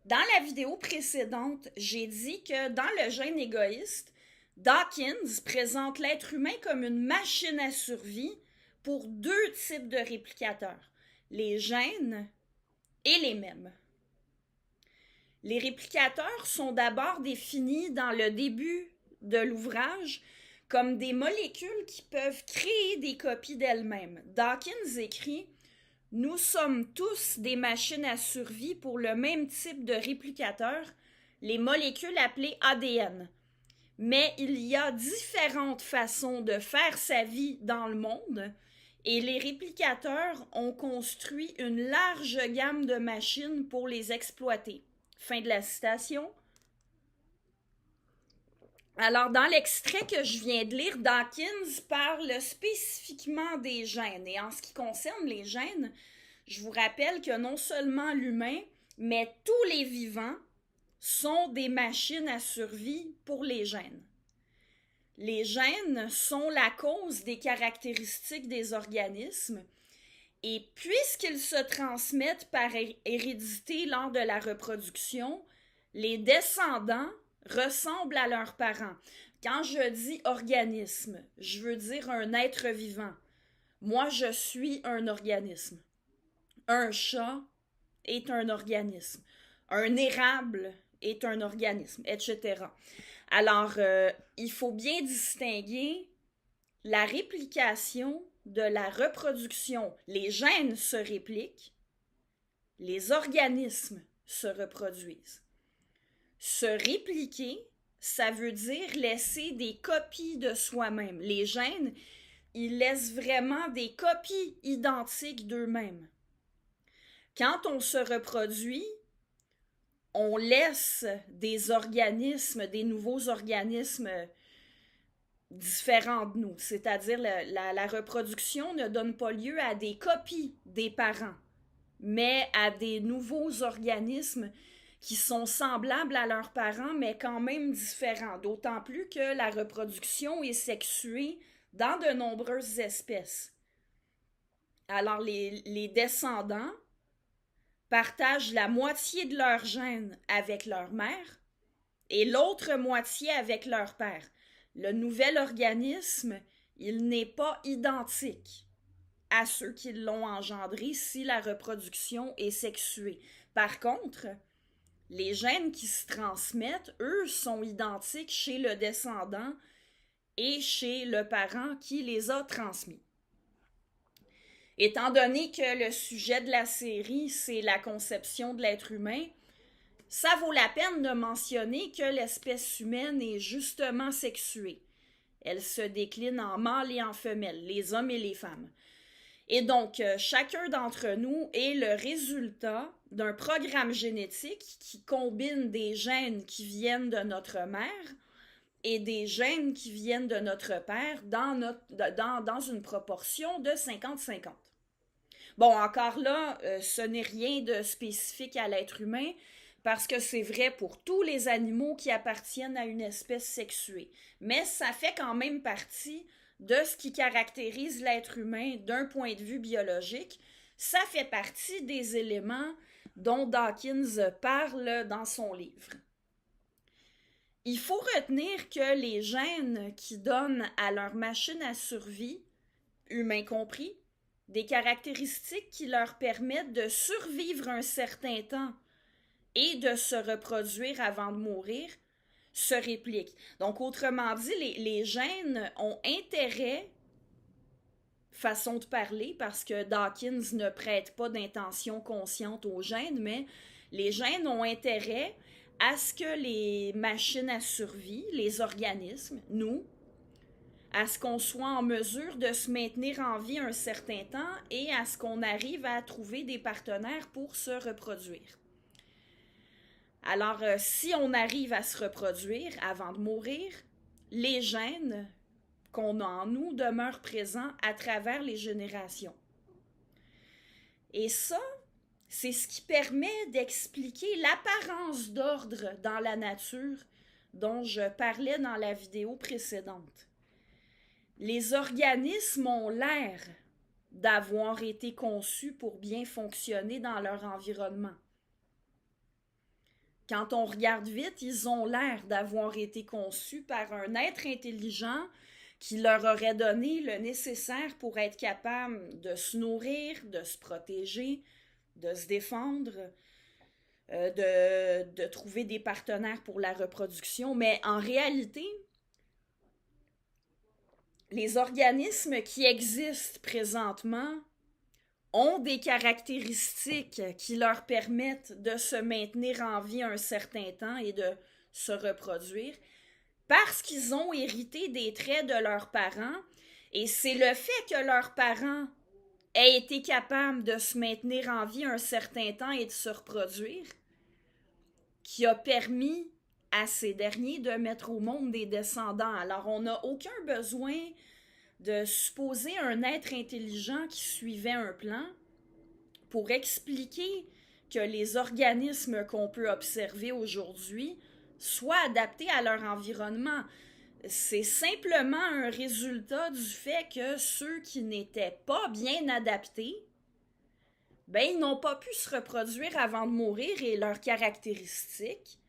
Dans la vidéo précédente, j'ai dit que dans le gène égoïste, Dawkins présente l'être humain comme une machine à survie pour deux types de réplicateurs, les gènes et les mèmes. Les réplicateurs sont d'abord définis dans le début de l'ouvrage comme des molécules qui peuvent créer des copies d'elles-mêmes. Dawkins écrit: nous sommes tous des machines à survie pour le même type de réplicateur, les molécules appelées ADN. Mais il y a différentes façons de faire sa vie dans le monde et les réplicateurs ont construit une large gamme de machines pour les exploiter. Fin de la citation. Alors, dans l'extrait que je viens de lire, Dawkins parle spécifiquement des gènes. Et en ce qui concerne les gènes, je vous rappelle que non seulement l'humain, mais tous les vivants sont des machines à survie pour les gènes. Les gènes sont la cause des caractéristiques des organismes et puisqu'ils se transmettent par hérédité lors de la reproduction, les descendants ressemblent à leurs parents. Quand je dis organisme, je veux dire un être vivant. Moi, je suis un organisme. Un chat est un organisme. Un érable est un organisme, etc. Alors, il faut bien distinguer la réplication de la reproduction. Les gènes se répliquent, les organismes se reproduisent. Se répliquer, ça veut dire laisser des copies de soi-même. Les gènes, ils laissent vraiment des copies identiques d'eux-mêmes. Quand on se reproduit, on laisse des organismes, des nouveaux organismes différents de nous. C'est-à-dire la reproduction ne donne pas lieu à des copies des parents, mais à des nouveaux organismes qui sont semblables à leurs parents, mais quand même différents. D'autant plus que la reproduction est sexuée dans de nombreuses espèces. Alors les descendants partagent la moitié de leurs gènes avec leur mère et l'autre moitié avec leur père. Le nouvel organisme, il n'est pas identique à ceux qui l'ont engendré si la reproduction est sexuée. Par contre, les gènes qui se transmettent, eux, sont identiques chez le descendant et chez le parent qui les a transmis. Étant donné que le sujet de la série, c'est la conception de l'être humain, ça vaut la peine de mentionner que l'espèce humaine est justement sexuée. Elle se décline en mâles et en femelles, les hommes et les femmes. Et donc, chacun d'entre nous est le résultat d'un programme génétique qui combine des gènes qui viennent de notre mère et des gènes qui viennent de notre père dans une proportion de 50-50. Bon, encore là, ce n'est rien de spécifique à l'être humain parce que c'est vrai pour tous les animaux qui appartiennent à une espèce sexuée. Mais ça fait quand même partie de ce qui caractérise l'être humain d'un point de vue biologique. Ça fait partie des éléments dont Dawkins parle dans son livre. Il faut retenir que les gènes qui donnent à leur machine à survie, humains compris, des caractéristiques qui leur permettent de survivre un certain temps et de se reproduire avant de mourir, se répliquent. Donc, autrement dit, les gènes ont intérêt, façon de parler, parce que Dawkins ne prête pas d'intention consciente aux gènes, mais les gènes ont intérêt à ce que les machines à survie, les organismes, nous, à ce qu'on soit en mesure de se maintenir en vie un certain temps et à ce qu'on arrive à trouver des partenaires pour se reproduire. Alors, si on arrive à se reproduire avant de mourir, les gènes qu'on a en nous demeurent présents à travers les générations. Et ça, c'est ce qui permet d'expliquer l'apparence d'ordre dans la nature dont je parlais dans la vidéo précédente. Les organismes ont l'air d'avoir été conçus pour bien fonctionner dans leur environnement. quand on regarde vite, ils ont l'air d'avoir été conçus par un être intelligent qui leur aurait donné le nécessaire pour être capable de se nourrir, de se protéger, de se défendre, de trouver des partenaires pour la reproduction. Mais en réalité, les organismes qui existent présentement ont des caractéristiques qui leur permettent de se maintenir en vie un certain temps et de se reproduire parce qu'ils ont hérité des traits de leurs parents, et c'est le fait que leurs parents aient été capables de se maintenir en vie un certain temps et de se reproduire qui a permis à ces derniers de mettre au monde des descendants. Alors on n'a aucun besoin de supposer un être intelligent qui suivait un plan pour expliquer que les organismes qu'on peut observer aujourd'hui soient adaptés à leur environnement. C'est simplement un résultat du fait que ceux qui n'étaient pas bien adaptés, ils n'ont pas pu se reproduire avant de mourir, et leurs caractéristiques,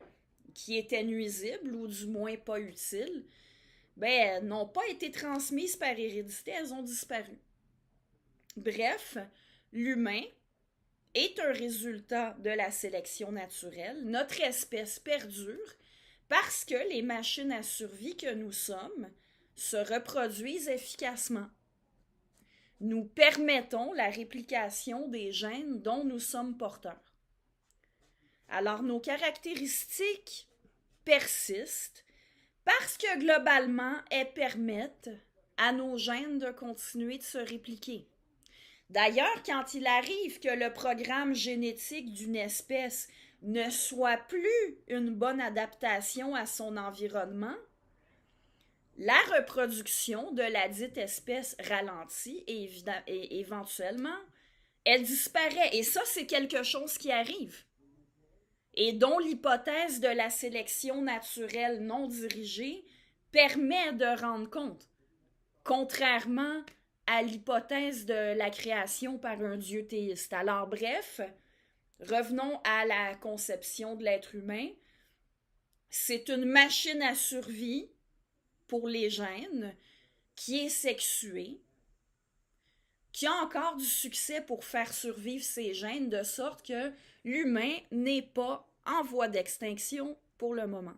qui étaient nuisibles ou du moins pas utiles, n'ont pas été transmises par hérédité, elles ont disparu. Bref, l'humain est un résultat de la sélection naturelle. Notre espèce perdure parce que les machines à survie que nous sommes se reproduisent efficacement. Nous permettons la réplication des gènes dont nous sommes porteurs. Alors, nos caractéristiques persistent parce que globalement, elles permettent à nos gènes de continuer de se répliquer. D'ailleurs, quand il arrive que le programme génétique d'une espèce ne soit plus une bonne adaptation à son environnement, la reproduction de la dite espèce ralentit et éventuellement, elle disparaît. Et ça, c'est quelque chose qui arrive et dont l'hypothèse de la sélection naturelle non dirigée permet de rendre compte, contrairement à l'hypothèse de la création par un dieu théiste. Alors bref, revenons à la conception de l'être humain. C'est une machine à survie pour les gènes qui est sexuée, qui a encore du succès pour faire survivre ces gènes, de sorte que l'humain n'est pas en voie d'extinction pour le moment.